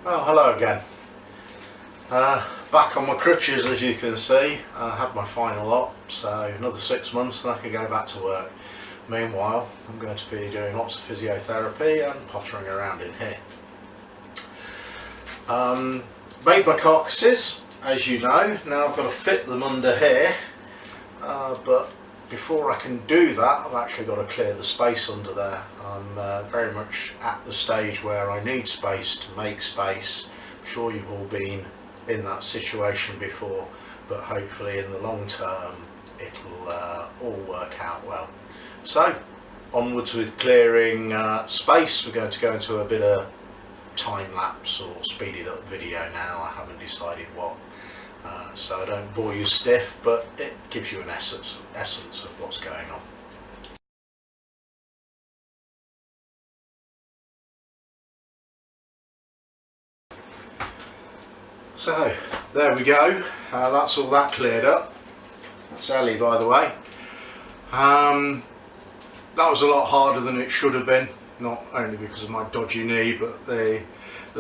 Well, hello again. Back on my crutches, as you can see. I had my final op, so another 6 months and I can go back to work. Meanwhile, I'm going to be doing lots of physiotherapy and pottering around in here. Made my carcasses, as you know. Now I've got to fit them under here, but before I can do that, I've actually got to clear the space under there. I'm very much at the stage where I need space to make space. I'm sure you've all been in that situation before, but hopefully in the long term it'll all work out well. So onwards with clearing space. We're going to go into a bit of time lapse or speeded up video now. I haven't decided what. So I don't bore you stiff, but it gives you an essence of what's going on. So there we go, that's all that cleared up. That's Ellie, by the way. That was a lot harder than it should have been, not only because of my dodgy knee, but the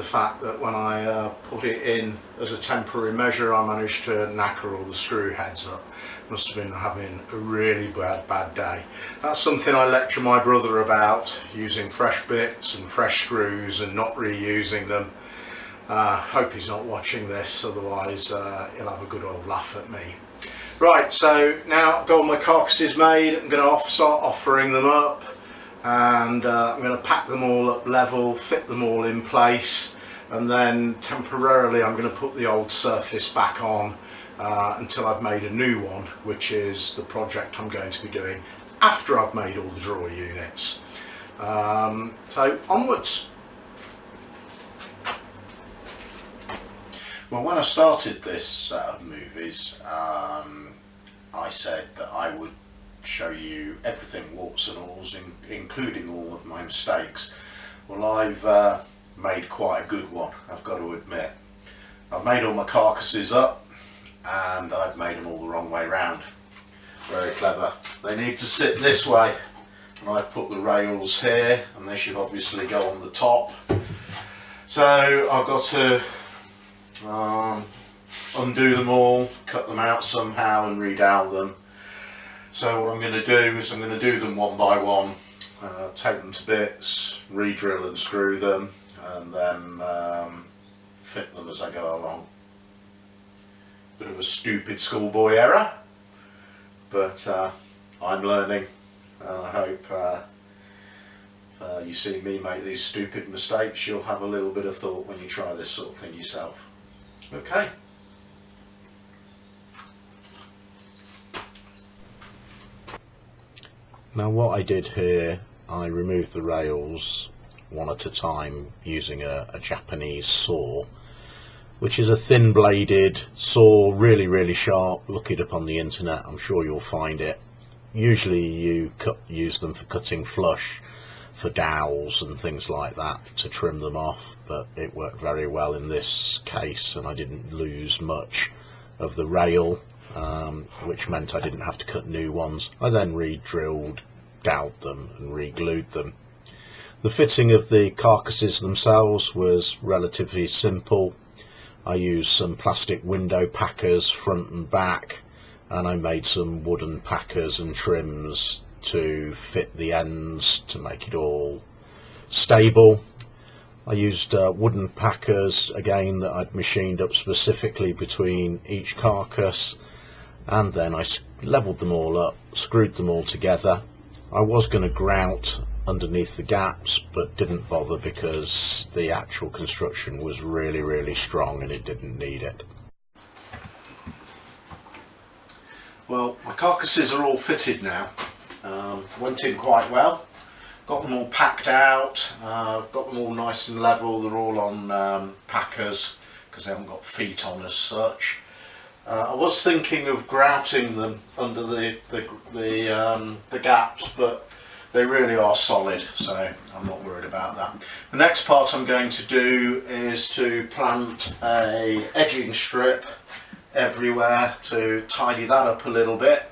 fact that when I put it in as a temporary measure, I managed to knacker all the screw heads up. Must have been having a really bad day. That's something I lecture my brother about, using fresh bits and fresh screws and not reusing them. Hope he's not watching this, otherwise he'll have a good old laugh at me. Right, so now I've got all my carcasses made. I'm going to start offering them up, and I'm going to pack them all up level, fit them all in place, and then temporarily I'm going to put the old surface back on until I've made a new one, which is the project I'm going to be doing after I've made all the drawer units. So onwards. Well, when I started this set of movies, I said that I would show you everything warts and alls, including all of my mistakes. Well, I've made quite a good one, I've got to admit. I've made all my carcasses up and I've made them all the wrong way round. Very clever. They need to sit this way, and I've put the rails here, and they should obviously go on the top. So I've got to undo them all, cut them out somehow and redowel them. So what I'm going to do is I'm going to do them one by one, take them to bits, re-drill and screw them, and then fit them as I go along. Bit of a stupid schoolboy error, but I'm learning. I hope you see me make these stupid mistakes, you'll have a little bit of thought when you try this sort of thing yourself. Okay. Now what I did here, I removed the rails one at a time using a Japanese saw, which is a thin bladed saw, really sharp. Look it up on the internet, I'm sure you'll find it. Usually you use them for cutting flush, for dowels and things like that, to trim them off, but it worked very well in this case and I didn't lose much of the rail, which meant I didn't have to cut new ones. I then re-drilled, doweled them and re-glued them. The fitting of the carcasses themselves was relatively simple. I used some plastic window packers front and back, and I made some wooden packers and trims to fit the ends to make it all stable. I used wooden packers again that I'd machined up specifically between each carcass, and then I leveled them all up, screwed them all together. I was going to grout underneath the gaps, but didn't bother because the actual construction was really strong and it didn't need it. Well, my carcasses are all fitted now. Went in quite well, got them all packed out, got them all nice and level. They're all on packers because they haven't got feet on as such. I was thinking of grouting them under the gaps, but they really are solid, so I'm not worried about that. The next part I'm going to do is to plant a edging strip everywhere to tidy that up a little bit.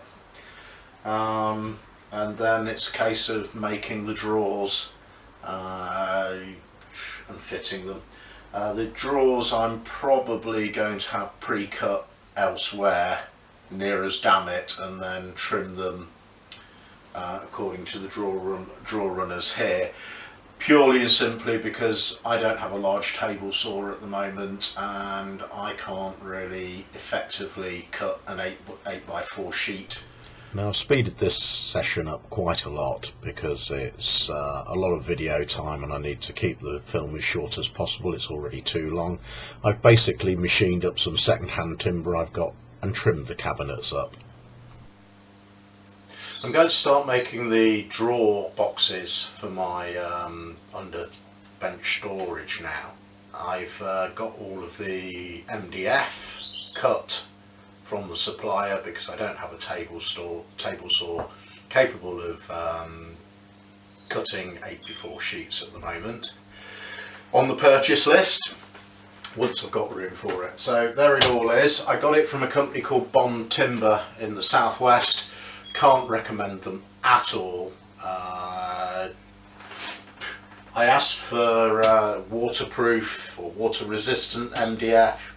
And then it's a case of making the drawers and fitting them. The drawers I'm probably going to have pre-cut elsewhere near as damn it, and then trim them according to the draw runners here, purely and simply because I don't have a large table saw at the moment and I can't really effectively cut an 8x4 sheet. Now I've speeded this session up quite a lot because it's a lot of video time and I need to keep the film as short as possible. It's already too long. I've basically machined up some second-hand timber I've got and trimmed the cabinets up. I'm going to start making the drawer boxes for my under bench storage now. I've got all of the MDF cut from the supplier because I don't have a table saw capable of cutting 8x4 sheets at the moment. On the purchase list, once I've got room for it. So there it all is. I got it from a company called Bond Timber in the southwest. Can't recommend them at all. I asked for waterproof or water resistant MDF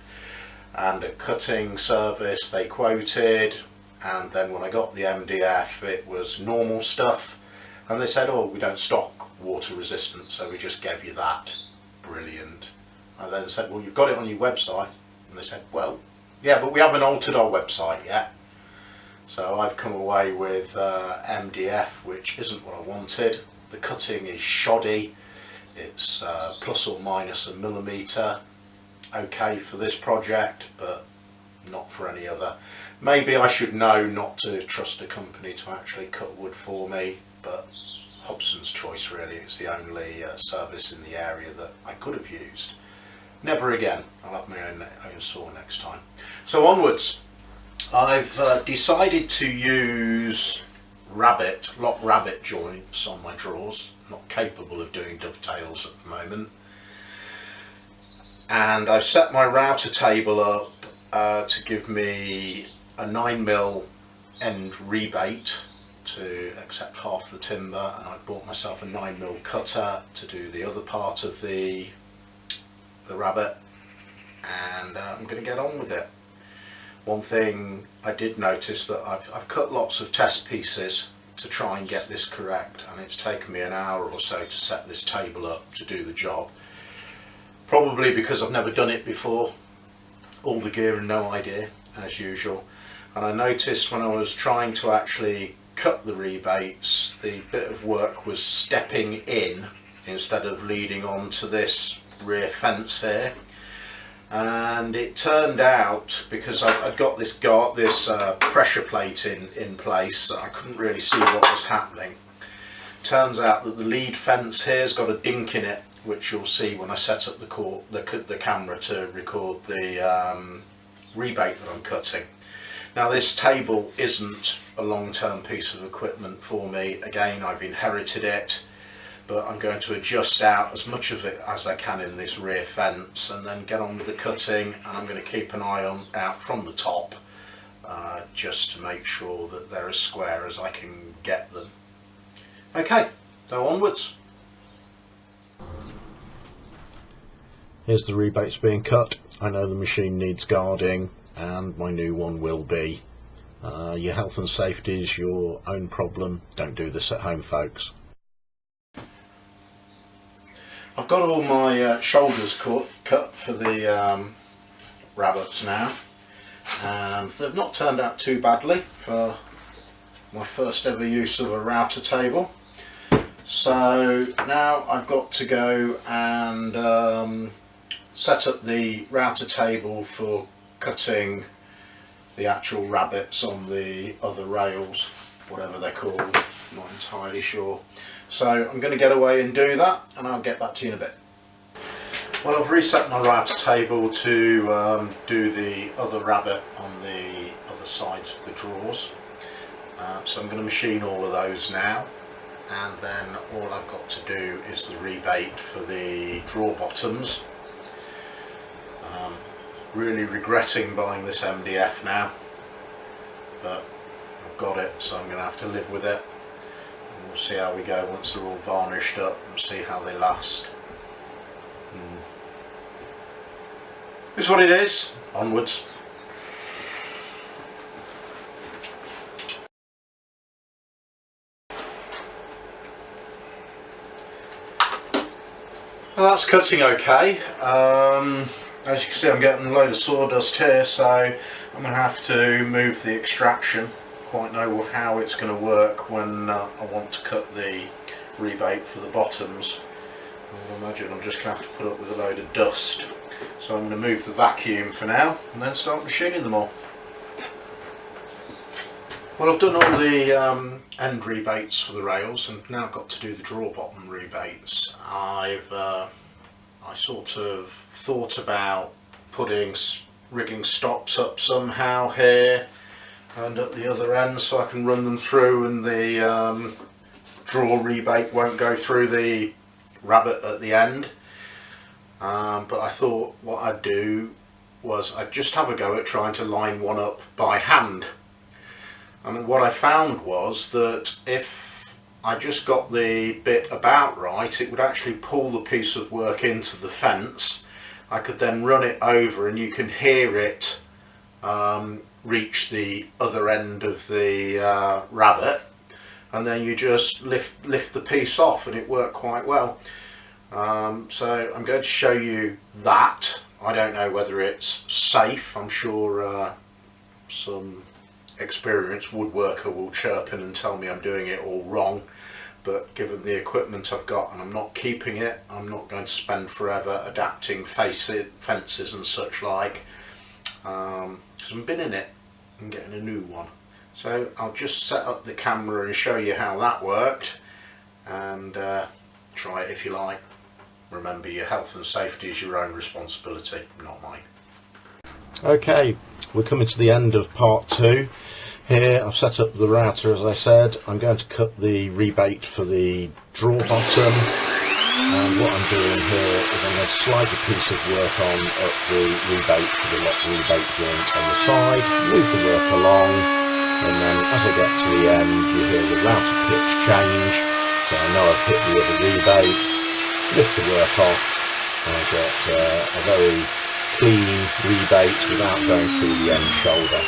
and a cutting service they quoted, and then when I got the MDF it was normal stuff and they said, oh, we don't stock water resistant, so we just gave you that. Brilliant. I then said, well, you've got it on your website, and they said, well, yeah, but we haven't altered our website yet. So I've come away with MDF, which isn't what I wanted. The cutting is shoddy. It's plus or minus a millimetre. Okay for this project, but not for any other. Maybe I should know not to trust a company to actually cut wood for me, but Hobson's Choice really is the only service in the area that I could have used. Never again. I'll have my own saw next time. So onwards. I've decided to use lock rabbet joints on my drawers. I'm not capable of doing dovetails at the moment. And I've set my router table up to give me a 9mm end rebate to accept half the timber, and I bought myself a 9mm cutter to do the other part of the rabbet, and I'm going to get on with it. One thing I did notice that I've cut lots of test pieces to try and get this correct, and it's taken me an hour or so to set this table up to do the job. Probably because I've never done it before, all the gear and no idea as usual. And I noticed when I was trying to actually cut the rebates, the bit of work was stepping in instead of leading on to this rear fence here. And it turned out, because I'd got this pressure plate in place, that I couldn't really see what was happening. Turns out that the lead fence here's got a dink in it, which you'll see when I set up the camera to record the rebate that I'm cutting. Now this table isn't a long-term piece of equipment for me. Again, I've inherited it, but I'm going to adjust out as much of it as I can in this rear fence and then get on with the cutting, and I'm going to keep an eye out from the top just to make sure that they're as square as I can get them. Okay, so onwards. Here's the rebates being cut. I know the machine needs guarding and my new one will be. Your health and safety is your own problem. Don't do this at home, folks. I've got all my shoulders cut for the rabbets now, and they've not turned out too badly for my first ever use of a router table. So now I've got to go and set up the router table for cutting the actual rabbets on the other rails, whatever they're called, I'm not entirely sure. So I'm going to get away and do that, and I'll get back to you in a bit. Well, I've reset my router table to do the other rabbet on the other sides of the drawers. So I'm going to machine all of those now, and then all I've got to do is the rebate for the drawer bottoms. Really regretting buying this MDF now, but I've got it, so I'm going to have to live with it. And we'll see how we go once they're all varnished up and see how they last. This is what it is. Onwards. Well, that's cutting okay. As you can see, I'm getting a load of sawdust here, so I'm going to have to move the extraction. Quite know how it's going to work when I want to cut the rebate for the bottoms. I imagine I'm just going to have to put up with a load of dust. So I'm going to move the vacuum for now and then start machining them all. Well, I've done all the end rebates for the rails and now I've got to do the draw bottom rebates. I sort of thought about rigging stops up somehow here and at the other end so I can run them through and the draw rebate won't go through the rabbet at the end. But I thought what I'd do was I'd just have a go at trying to line one up by hand. And what I found was that if I just got the bit about right, it would actually pull the piece of work into the fence. I could then run it over and you can hear it reach the other end of the rabbet, and then you just lift the piece off and it worked quite well. So I'm going to show you that. I don't know whether it's safe. I'm sure some experienced woodworker will chirp in and tell me I'm doing it all wrong, but given the equipment I've got and I'm not keeping it, I'm not going to spend forever adapting fences and such like, because I've been in it and getting a new one. So I'll just set up the camera and show you how that worked, and try it if you like. Remember, your health and safety is your own responsibility, not mine. Okay, we're coming to the end of part 2. Here I've set up the router, as I said. I'm going to cut the rebate for the draw bottom, and what I'm doing here is I'm going to slide a piece of work on up the rebate for the lock rebate joint on the side, move the work along, and then as I get to the end you hear the router pitch change, so I know I've hit the other rebate, lift the work off, and I get a very clean rebate without going through the end shoulder.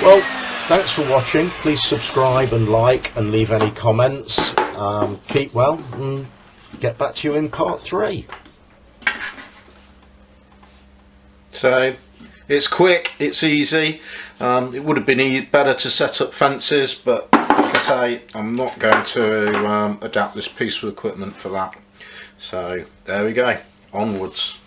Well, thanks for watching. Please subscribe and like and leave any comments. Keep well and get back to you in part 3. So it's quick, it's easy. It would have been better to set up fences, but like I say, I'm not going to adapt this piece of equipment for that. So there we go, onwards.